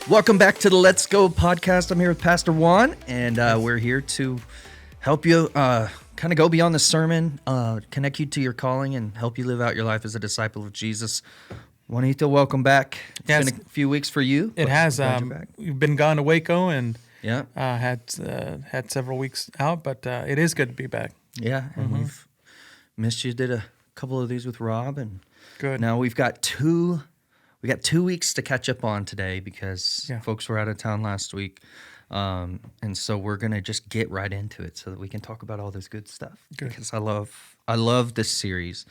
Welcome back to the Let's Go podcast. I'm here with Pastor Juan, and we're here to help you kind of go beyond the sermon, connect you to your calling, and help you live out your life as a disciple of Jesus. Juanito, welcome back. It's been a few weeks for you. It has. We've been gone to Waco and had several weeks out, but it is good to be back. Yeah, and we've missed you. Did a couple of these with Rob, and good. Now we've got two weeks to catch up on today because folks were out of town last week. And so we're going to just get right into it so that we can talk about all this good stuff. Good. Because I love this series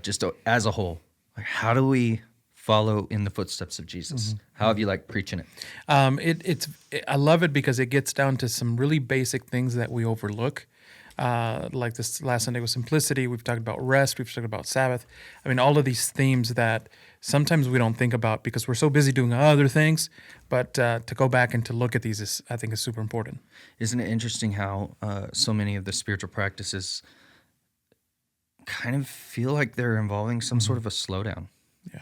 just as a whole. Like, how do we follow in the footsteps of Jesus? How have you liked preaching it? I love it because it gets down to some really basic things that we overlook. Like this last Sunday with simplicity, we've talked about rest, we've talked about Sabbath. I mean, all of these themes that sometimes we don't think about because we're so busy doing other things, but to go back and to look at these I think is super important. Isn't it interesting how so many of the spiritual practices kind of feel like they're involving some sort of a slowdown? Yeah.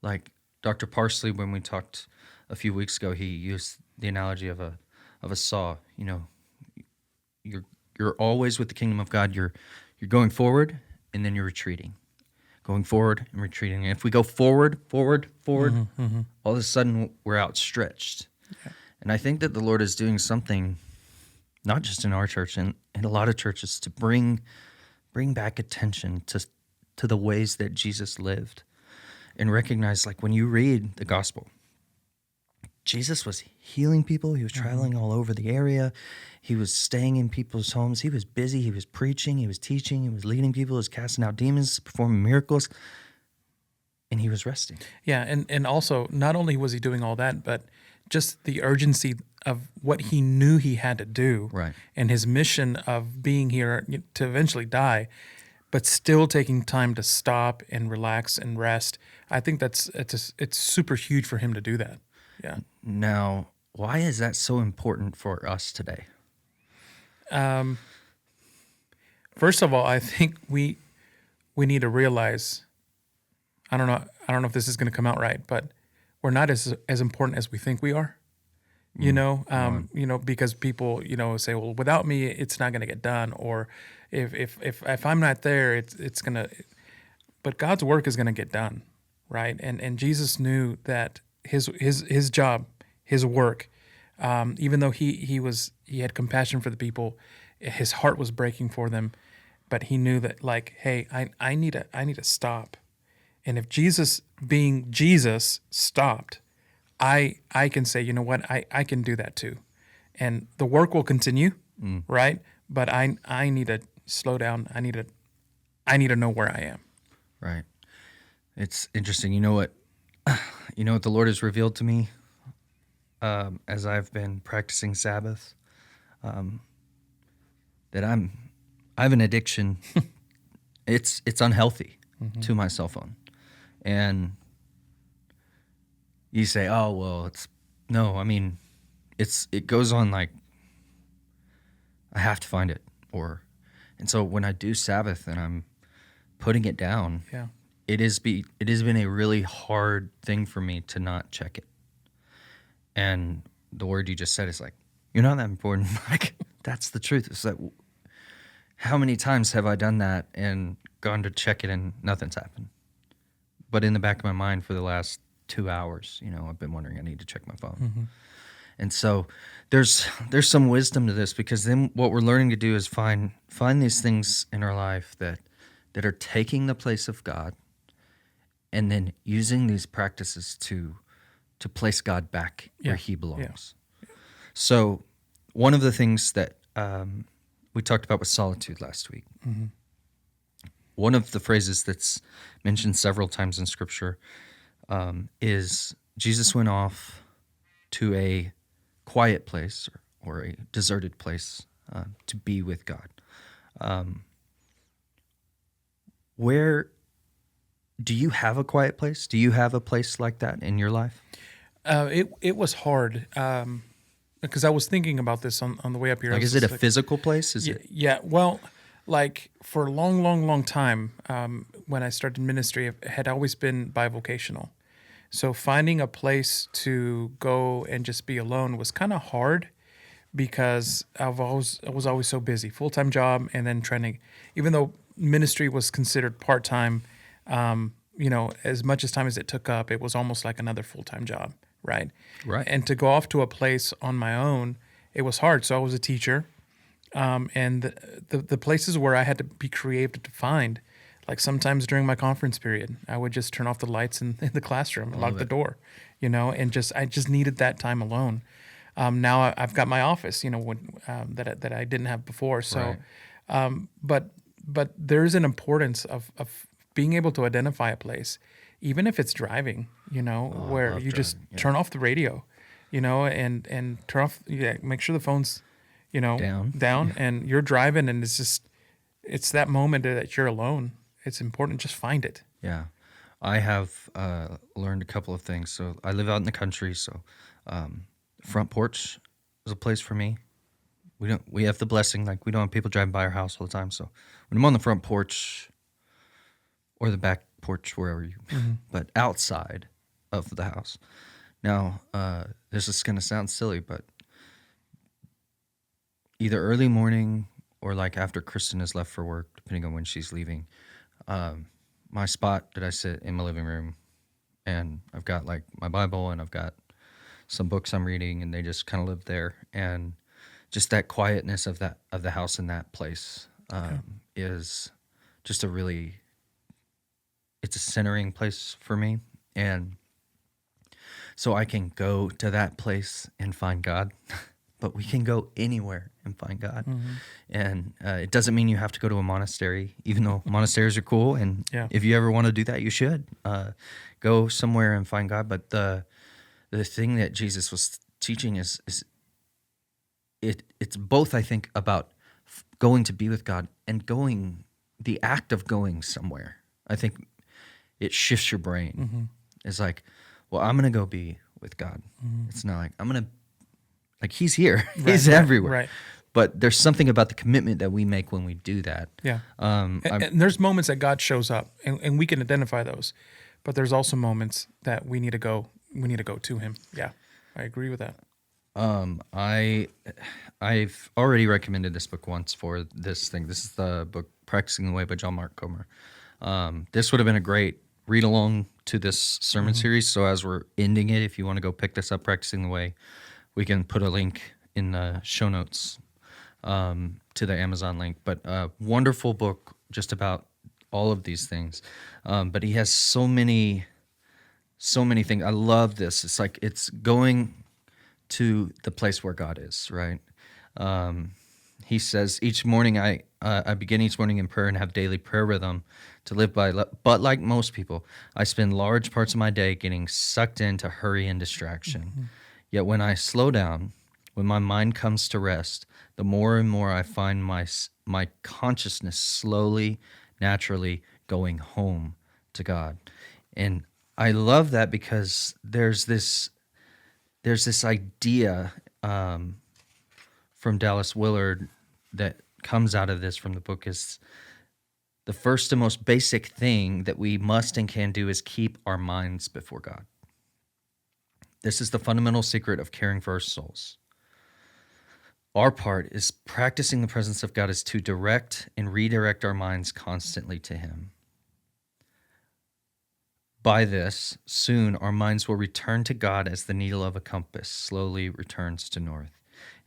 Like Dr. Parsley, when we talked a few weeks ago, he used the analogy of a saw. You know, you're always with the kingdom of God. You're going forward and then you're retreating, going forward and retreating. And if we go forward, all of a sudden we're outstretched. Yeah. And I think that the Lord is doing something, not just in our church and in a lot of churches, to bring back attention to the ways that Jesus lived, and recognize, like, when you read the gospel, Jesus was healing people. He was traveling all over the area. He was staying in people's homes. He was busy. He was preaching. He was teaching. He was leading people. He was casting out demons, performing miracles. And he was resting. Yeah, and also, not only was he doing all that, but just the urgency of what he knew he had to do. Right. And his mission of being here to eventually die, but still taking time to stop and relax and rest. I think it's super huge for him to do that. Yeah. Now, why is that so important for us today? First of all, I think we need to realize, I don't know if this is going to come out right, but we're not as important as we think we are. You know, because people, say, well, without me, it's not going to get done, or if I'm not there, it's going to. But God's work is going to get done, right? And Jesus knew that his job, his work, even though he had compassion for the people, his heart was breaking for them, but he knew that, like, hey, I need to stop, and if Jesus, being Jesus, stopped, I can say, you know what, I can do that too, and the work will continue, right? But I need to slow down. I need to know where I am. Right. It's interesting. You know what the Lord has revealed to me as I've been practicing Sabbath, that I have an addiction. It's unhealthy to my cell phone. And you say, oh, well, it goes on, like, I have to find it. And so when I do Sabbath and I'm putting it down, it has been a really hard thing for me to not check it. And the word you just said is like, you're not that important. Like, that's the truth. It's like, how many times have I done that and gone to check it and nothing's happened? But in the back of my mind for the last 2 hours, I've been wondering, I need to check my phone. And so there's some wisdom to this, because then what we're learning to do is find these things in our life that are taking the place of God, and then using these practices to place God back where he belongs. Yeah. So one of the things that we talked about was solitude last week. One of the phrases that's mentioned several times in Scripture is Jesus went off to a quiet place or a deserted place to be with God. Where do you have a quiet place? Do you have a place like that in your life? It was hard because I was thinking about this on the way up here. Like, is it a physical place? Yeah. Well, like, for a long time, when I started ministry, it had always been bivocational. So finding a place to go and just be alone was kind of hard because I was always so busy, full-time job, and then trying to, even though ministry was considered part-time, as much as time as it took up, it was almost like another full-time job, right? Right. And to go off to a place on my own, it was hard. So I was a teacher, and the places where I had to be creative to find, like sometimes during my conference period, I would just turn off the lights in the classroom and lock the door, and I just needed that time alone. Now I've got my office, that I didn't have before. So, Right. but there's an importance of being able to identify a place, even if it's driving, where love you just driving, yeah. turn off the radio, and turn off, make sure the phone's, down, and you're driving, and it's that moment that you're alone. It's important. Just find it. Yeah. I have learned a couple of things. So I live out in the country, so front porch is a place for me. We have the blessing, like we don't have people driving by our house all the time. So when I'm on the front porch or the back porch, wherever but outside of the house. Now, this is gonna sound silly, but either early morning or like after Kristen has left for work, depending on when she's leaving, my spot that I sit in my living room, and I've got like my Bible and I've got some books I'm reading, and they just kind of live there. And just that quietness of the house in that place is just it's a centering place for me. And so I can go to that place and find God, but we can go anywhere and find God. And it doesn't mean you have to go to a monastery, even though monasteries are cool. And if you ever want to do that, you should go somewhere and find God. But the thing that Jesus was teaching is it's both, I think, about going to be with God and the act of going somewhere. I think it shifts your brain. It's like, well, I'm going to go be with God. It's not like I'm going to, like, he's here. He's everywhere. Right. But there's something about the commitment that we make when we do that. Yeah. And there's moments that God shows up, and we can identify those. But there's also moments that we need to go to him. Yeah. I agree with that. I've already recommended this book once for this thing. This is the book Practicing the Way by John Mark Comer. This would have been a great read along to this sermon series. So as we're ending it, if you want to go pick this up, Practicing the Way, we can put a link in the show notes to the Amazon link. But wonderful book just about all of these things. But he has so many things. I love this. It's like it's going to the place where God is, right? He says, each morning I begin each morning in prayer and have daily prayer rhythm to live by. But like most people, I spend large parts of my day getting sucked into hurry and distraction. Yet when I slow down, when my mind comes to rest, the more and more I find my consciousness slowly, naturally going home to God. And I love that because there's this idea from Dallas Willard that comes out of this from the book is the first and most basic thing that we must and can do is keep our minds before God. This is the fundamental secret of caring for our souls. Our part is practicing the presence of God is to direct and redirect our minds constantly to Him. By this, soon our minds will return to God as the needle of a compass slowly returns to north.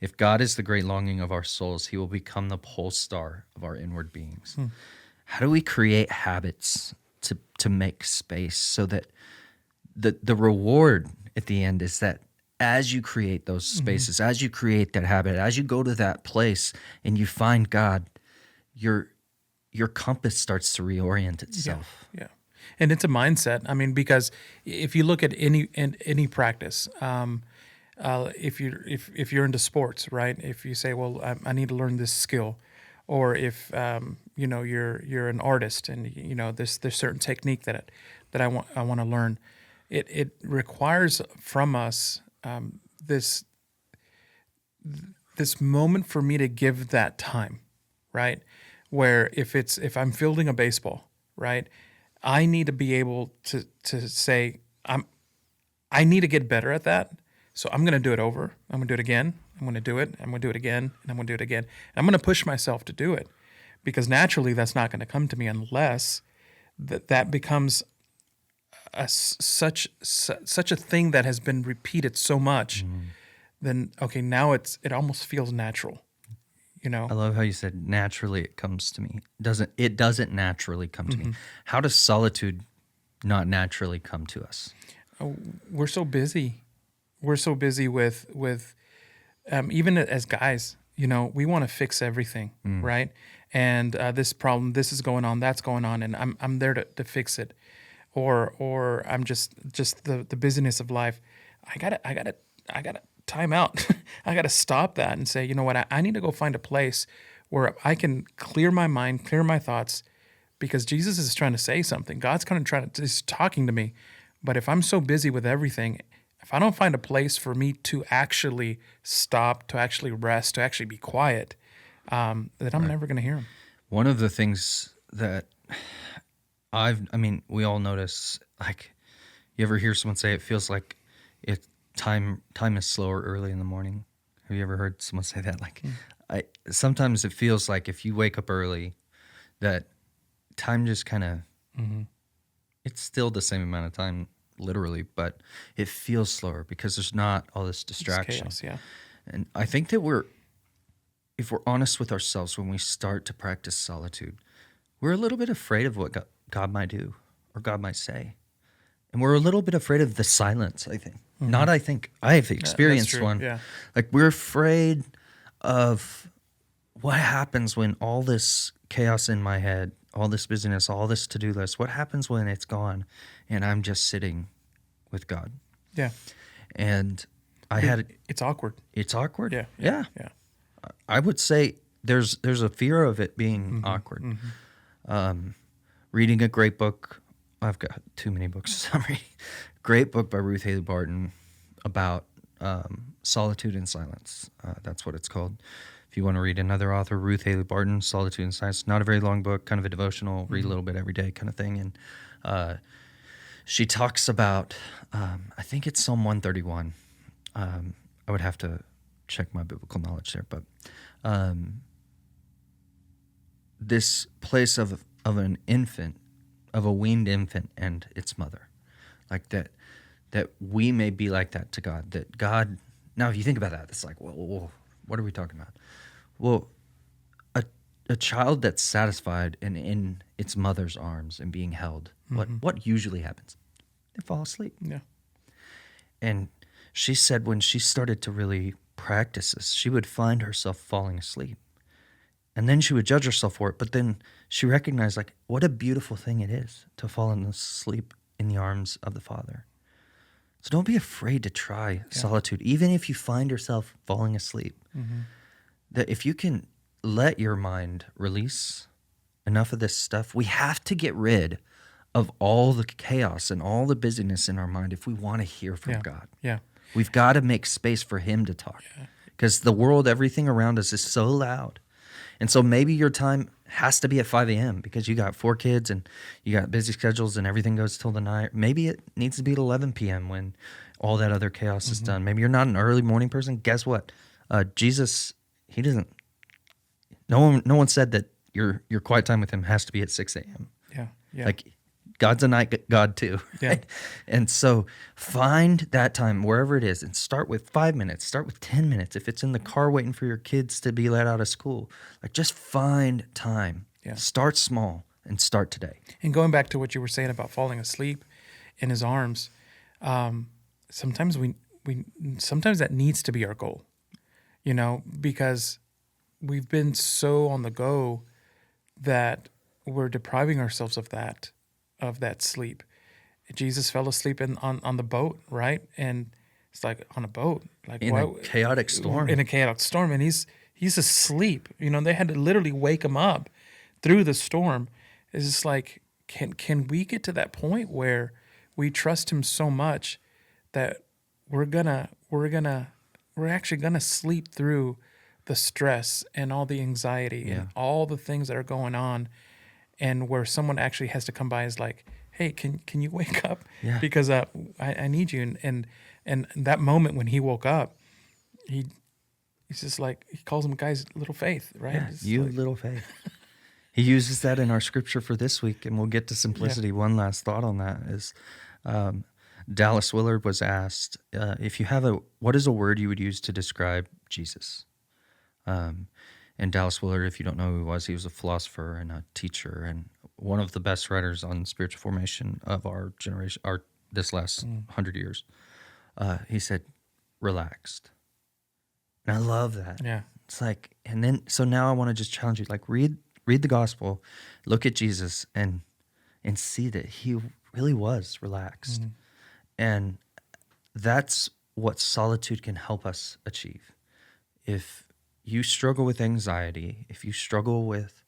If God is the great longing of our souls, He will become the pole star of our inward beings. How do we create habits to make space so that the reward at the end is that as you create those spaces, as you create that habit, as you go to that place and you find God, your compass starts to reorient itself. Yeah. And it's a mindset. I mean, because if you look at any practice, if you're into sports, right? If you say, well, I need to learn this skill, or if you're an artist and there's certain technique that I want to learn, it requires from us this moment for me to give that time, right? Where if I'm fielding a baseball, right, I need to be able to say I need to get better at that. So I'm going to do it over. I'm going to do it again. I'm going to do it. I'm going to do it again. And I'm going to do it again. And I'm going to push myself to do it, because naturally that's not going to come to me unless that becomes such a thing that has been repeated so much. Then okay, now it almost feels natural. You know, I love how you said naturally it comes to me. It doesn't naturally come to me. How does solitude not naturally come to us? We're so busy. We're so busy with even as guys, you know, we want to fix everything, right? And this problem, this is going on, that's going on, and I'm there to fix it, or I'm just the busyness of life. I gotta time out. I gotta stop that and say, you know what? I need to go find a place where I can clear my mind, clear my thoughts, because Jesus is trying to say something. God's kind of is talking to me. But if I'm so busy with everything, if I don't find a place for me to actually stop, to actually rest, to actually be quiet, then I'm never going to hear him. One of the things that we all notice, like, you ever hear someone say it feels like time is slower early in the morning? Have you ever heard someone say that? Like, sometimes it feels like if you wake up early, that time just kind of, it's still the same amount of time, literally, but it feels slower because there's not all this distraction. It's chaos, yeah. And I think that if we're honest with ourselves, when we start to practice solitude, we're a little bit afraid of what God might do or God might say. And we're a little bit afraid of the silence, I think. Not I think. I've experienced one. Yeah. Like, we're afraid of what happens when all this chaos in my head, all this busyness, all this to-do list, what happens when it's gone and I'm just sitting with God? Yeah. And it's awkward. It's awkward? Yeah. I would say there's a fear of it being awkward. Reading a great book. I've got too many books I'm reading. Great book by Ruth Haley Barton about solitude and silence. That's what it's called. If you want to read another author, Ruth Haley Barton, Solitude and Silence. Not a very long book, kind of a devotional, read a little bit every day kind of thing. And she talks about, I think it's Psalm 131. I would have to check my biblical knowledge there, but this place of an infant, of a weaned infant and its mother, like that we may be like that to God. That God, now if you think about that, it's like, whoa, what are we talking about? Well, a child that's satisfied and in its mother's arms and being held, what usually happens? They fall asleep. Yeah. And she said when she started to really practice this, she would find herself falling asleep. And then she would judge herself for it, but then she recognized, like, what a beautiful thing it is to fall asleep in the arms of the Father. So don't be afraid to try solitude, even if you find yourself falling asleep. That if you can let your mind release enough of this stuff, we have to get rid of all the chaos and all the busyness in our mind if we want to hear from God. Yeah. We've got to make space for him to talk, because the world, everything around us is so loud. And so maybe your time has to be at 5 a.m. because you got 4 kids and you got busy schedules and everything goes till the night. Maybe it needs to be at 11 p.m. when all that other chaos is done. Maybe you're not an early morning person. Guess what? Jesus, he doesn't. No one said that your quiet time with him has to be at 6 a.m. Yeah. Like, God's a night God too. Right? Yeah. And so find that time wherever it is and start with 5 minutes, start with 10 minutes. If it's in the car waiting for your kids to be let out of school, like, just find time. Yeah. Start small and start today. And going back to what you were saying about falling asleep in his arms, sometimes sometimes that needs to be our goal, you know, because we've been so on the go that we're depriving ourselves of that sleep. Jesus fell asleep on the boat, right? And it's like, on a boat, like, in a chaotic storm. In a chaotic storm, and he's asleep. You know, they had to literally wake him up through the storm. It's just like, can we get to that point where we trust him so much that we're actually gonna sleep through the stress and all the anxiety and all the things that are going on, and where someone actually has to come by is like, hey, can you wake up? Yeah. Because I need you. And that moment when he woke up, he's just like, he calls him guys little faith, right? Yeah, It's you like, little faith. He uses that in our scripture for this week, and we'll get to simplicity. Yeah. One last thought on that is Dallas Willard was asked, what is a word you would use to describe Jesus? And Dallas Willard, if you don't know who he was a philosopher and a teacher and one of the best writers on spiritual formation of our generation, this last 100 years. He said, relaxed. And I love that. Yeah. It's like, and then, so now I want to just challenge you, like read the gospel, look at Jesus and see that he really was relaxed. And that's what solitude can help us achieve. If you struggle with anxiety, if you struggle with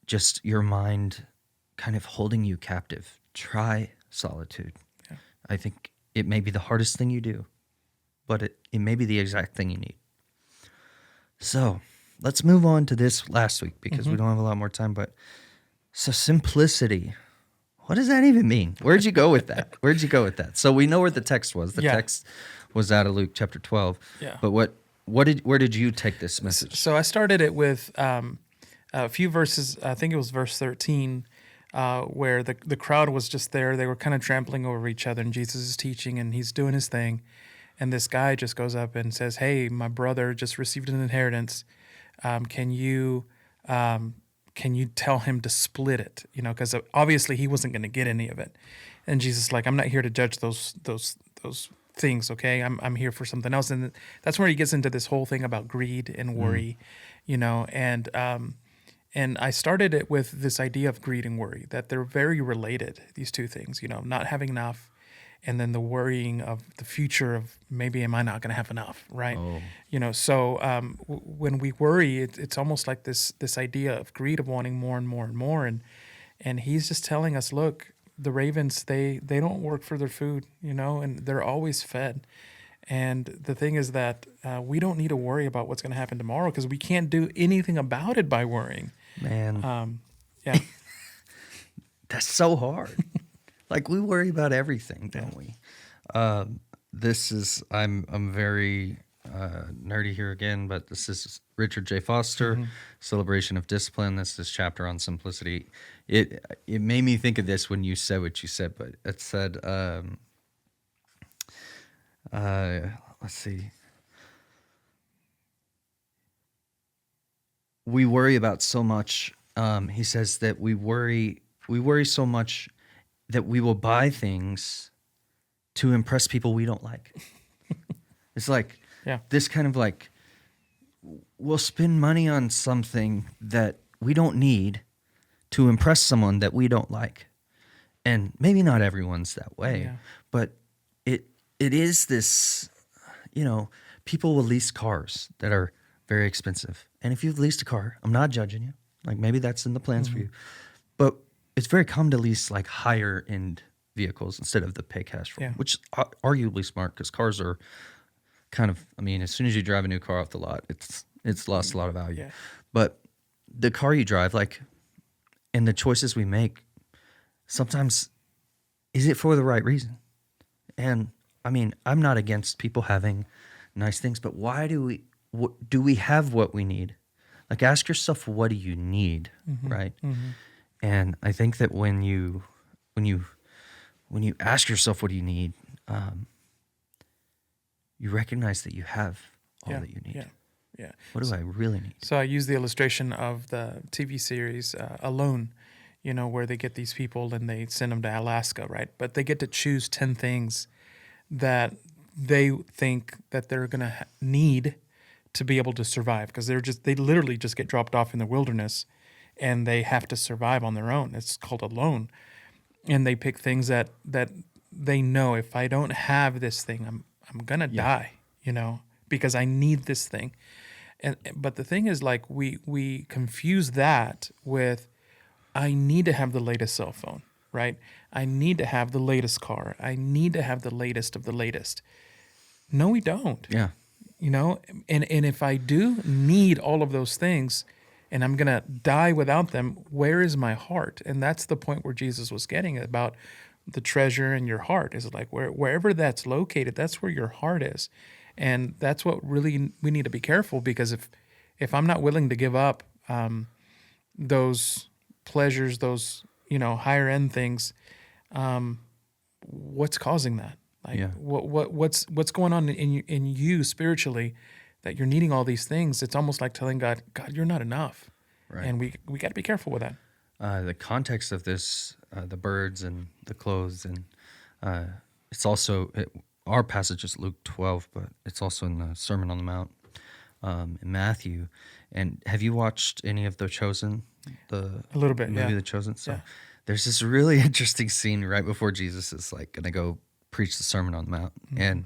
just your mind kind of holding you captive, try solitude. Yeah. I think it may be the hardest thing you do, but it may be the exact thing you need. So let's move on to this last week because we don't have a lot more time. But so simplicity, what does that even mean? Where'd you go with that? So we know where the text was. The text was out of Luke chapter 12. Yeah. But where did you take this message? So I started it with a few verses. I think it was verse 13, where the crowd was just there. They were kind of trampling over each other, and Jesus is teaching, and he's doing his thing. And this guy just goes up and says, hey, my brother just received an inheritance. Can you tell him to split it? You know, because obviously he wasn't going to get any of it. And Jesus is like, I'm not here to judge those things, okay? I'm here for something else. And that's where he gets into this whole thing about greed and worry, you know. And I started it with this idea of greed and worry, that they're very related, these two things, you know, not having enough, and then the worrying of the future of maybe am I not going to have enough, right? Oh. You know, so when we worry, it's almost like this idea of greed, of wanting more and more and more, and he's just telling us, look, the ravens, they don't work for their food, you know, and they're always fed. And the thing is that we don't need to worry about what's going to happen tomorrow because we can't do anything about it by worrying. Man, Yeah. that's so hard. Like we worry about everything, don't we? I'm very nerdy here again, but this is Richard J. Foster, Celebration of Discipline. This is chapter on simplicity. It made me think of this when you said what you said, but it said, let's see. We worry about so much. He says that we worry so much that we will buy things to impress people we don't like. It's like this kind of like, we'll spend money on something that we don't need to impress someone that we don't like. And maybe not everyone's that way, but it is this, you know, people will lease cars that are very expensive. And if you've leased a car, I'm not judging you. Like maybe that's in the plans for you. But it's very common to lease like higher end vehicles instead of the pay cash for them, which is arguably smart because cars are kind of, I mean, as soon as you drive a new car off the lot, it's lost a lot of value. Yeah. But the car you drive, like, and the choices we make, sometimes is it for the right reason? And I mean, I'm not against people having nice things, but why do we have what we need? Like, ask yourself, what do you need, right? And I think that when you ask yourself, what do you need, you recognize that you have all that you need. Yeah. What do I really need? So I use the illustration of the TV series Alone, you know, where they get these people and they send them to Alaska, right? But they get to choose 10 things that they think that they're going to need to be able to survive, because they literally just get dropped off in the wilderness and they have to survive on their own. It's called Alone. And they pick things that they know, if I don't have this thing, I'm going to die, you know, because I need this thing. But the thing is, like, we confuse that with, I need to have the latest cell phone, right? I need to have the latest car. I need to have the latest of the latest. No, we don't. Yeah. You know, and if I do need all of those things, and I'm going to die without them, where is my heart? And that's the point where Jesus was getting about the treasure in your heart. Is like wherever that's located, that's where your heart is. And that's what really we need to be careful, because if I'm not willing to give up those pleasures, those higher end things, what's causing that? Like what's going on in you spiritually that you're needing all these things? It's almost like telling God, you're not enough, Right. and we got to be careful with that. The context of this, the birds and the clothes, and it's also our passage is Luke 12, but it's also in the Sermon on the Mount in Matthew. And have you watched any of The Chosen? A little bit, movie yeah. The Chosen. So there's this really interesting scene right before Jesus is like gonna go preach the Sermon on the Mount, and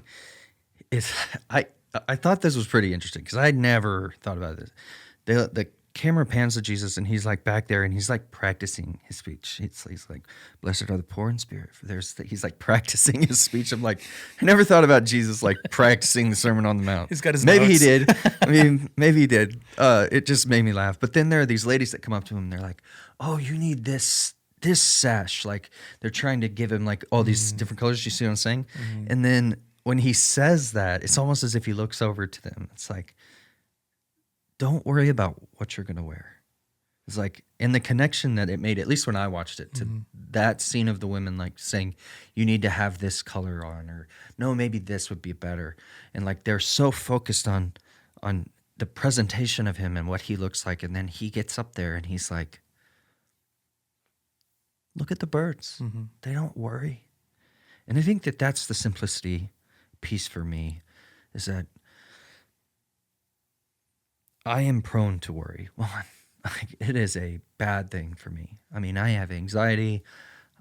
I thought this was pretty interesting because I never thought about this. The camera pans to Jesus, and he's like back there, and he's like practicing his speech. He's like, "Blessed are the poor in spirit, for he's like practicing his speech." I'm like, I never thought about Jesus like practicing the Sermon on the Mount. He's got his maybe notes. he did. I mean, maybe he did. It just made me laugh. But then there are these ladies that come up to him, and they're like, "Oh, you need this sash." Like they're trying to give him like all these different colors. You see what I'm saying? And then when he says that, it's almost as if he looks over to them. It's like, don't worry about what you're going to wear. It's like, and the connection that it made, at least when I watched it, to that scene of the women like saying, you need to have this color on, or no, maybe this would be better. And like, they're so focused on the presentation of him and what he looks like. And then he gets up there and he's like, look at the birds. They don't worry. And I think that that's the simplicity piece for me, is that I am prone to worry. Well, it is a bad thing for me. I mean, I have anxiety,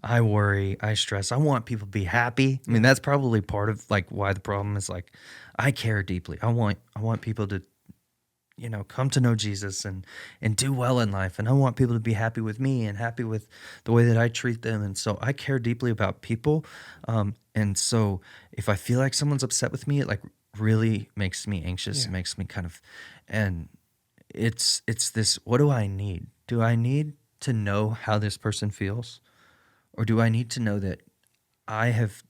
I worry, I stress. I want people to be happy. I mean, that's probably part of like why the problem is like, I care deeply. I want people to, come to know Jesus and do well in life. And I want people to be happy with me and happy with the way that I treat them. And so I care deeply about people. And so if I feel like someone's upset with me, it like really makes me anxious. It makes me kind of, and it's this, what do I need? Do I need to know how this person feels? Or do I need to know that I have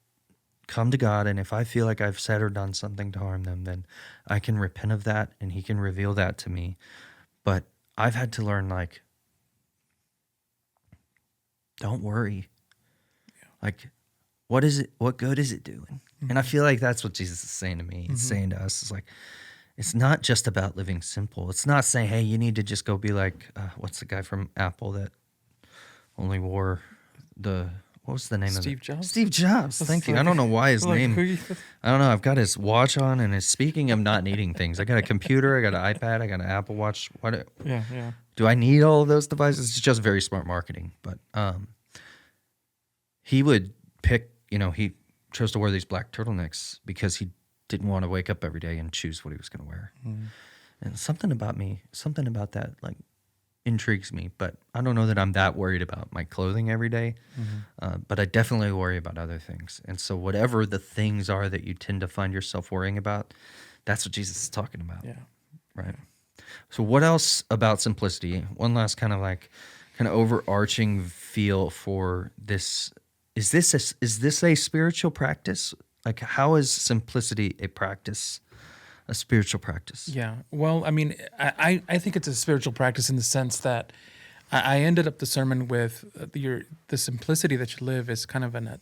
come to God, and if I feel like I've said or done something to harm them, then I can repent of that and he can reveal that to me. But I've had to learn, like, don't worry. Like, what is it? What good is it doing? And I feel like that's what Jesus is saying to me. He's saying to us, is like, it's not just about living simple. It's not saying, hey, you need to just go be like, what's the guy from Apple that only wore what was the name of it? Steve Jobs? Steve Jobs. Thank you. I don't know why his name. I don't know. I've got his watch on, and it's speaking of not needing things. I got a computer, I got an iPad, I got an Apple Watch. What? Yeah. Do I need all of those devices? It's just very smart marketing. But he would pick, he chose to wear these black turtlenecks because he didn't want to wake up every day and choose what he was going to wear. And something about that, like, intrigues me. But I don't know that I'm that worried about my clothing every day. But I definitely worry about other things. And so whatever the things are that you tend to find yourself worrying about, that's what Jesus is talking about. Yeah. Right. So what else about simplicity? One last kind of overarching feel for this. Is this a spiritual practice? Like, how is simplicity a spiritual practice? Yeah. Well, I mean, I think it's a spiritual practice in the sense that I ended up the sermon with the simplicity that you live is kind of an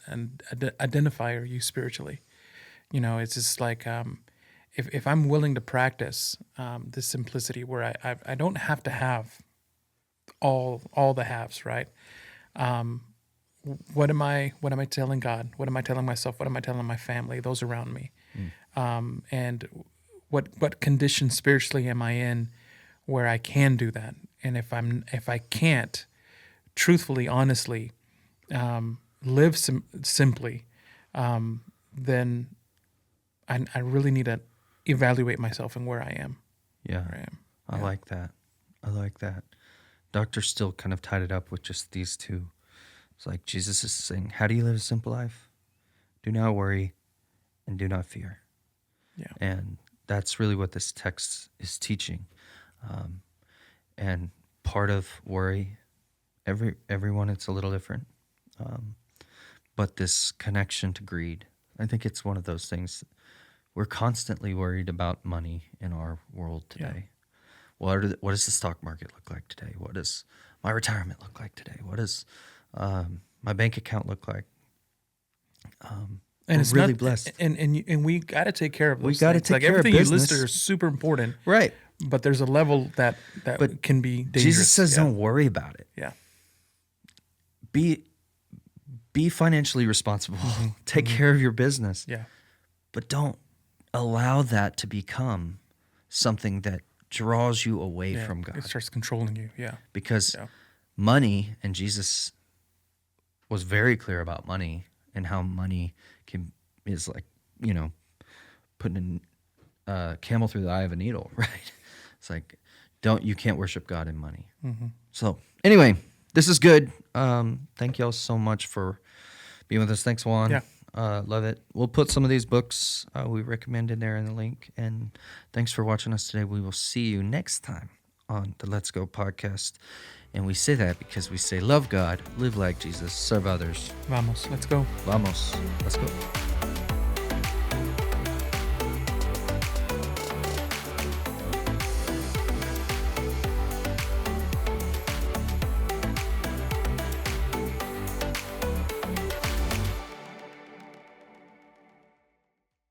identifier you spiritually. It's just like if I'm willing to practice this simplicity where I don't have to have all the haves, right? What am I telling God? What am I telling myself? What am I telling my family, those around me? And what condition spiritually am I in where I can do that? And if I can't truthfully, honestly live simply, then I really need to evaluate myself and where I am. Yeah, where I am. I like that. Doctor still kind of tied it up with just these two. It's like Jesus is saying, how do you live a simple life? Do not worry and do not fear. Yeah. And that's really what this text is teaching. And part of worry. Everyone, it's a little different. But this connection to greed, I think it's one of those things. We're constantly worried about money in our world today. What does the stock market look like today? What does my retirement look like today? What does my bank account look like? And it's really not, blessed. And we got to take care of those We got to things. take like care of everything business. you listed are super important, Right. but there's a level that But can be dangerous. Jesus says, don't worry about it. Yeah. Be financially responsible. Take care of your business. Yeah. But don't allow that to become something that draws you away from God. It starts controlling you. Yeah. Because money, and Jesus was very clear about money and how money is like, putting a camel through the eye of a needle, right? It's like, you can't worship God in money. So anyway, this is good. Thank y'all so much for being with us. Thanks, Juan. Yeah. Love it. We'll put some of these books we recommend in there in the link. And thanks for watching us today. We will see you next time on the Let's Go podcast. And we say that because we say, love God, live like Jesus, serve others. Vamos. Let's go. Vamos. Let's go.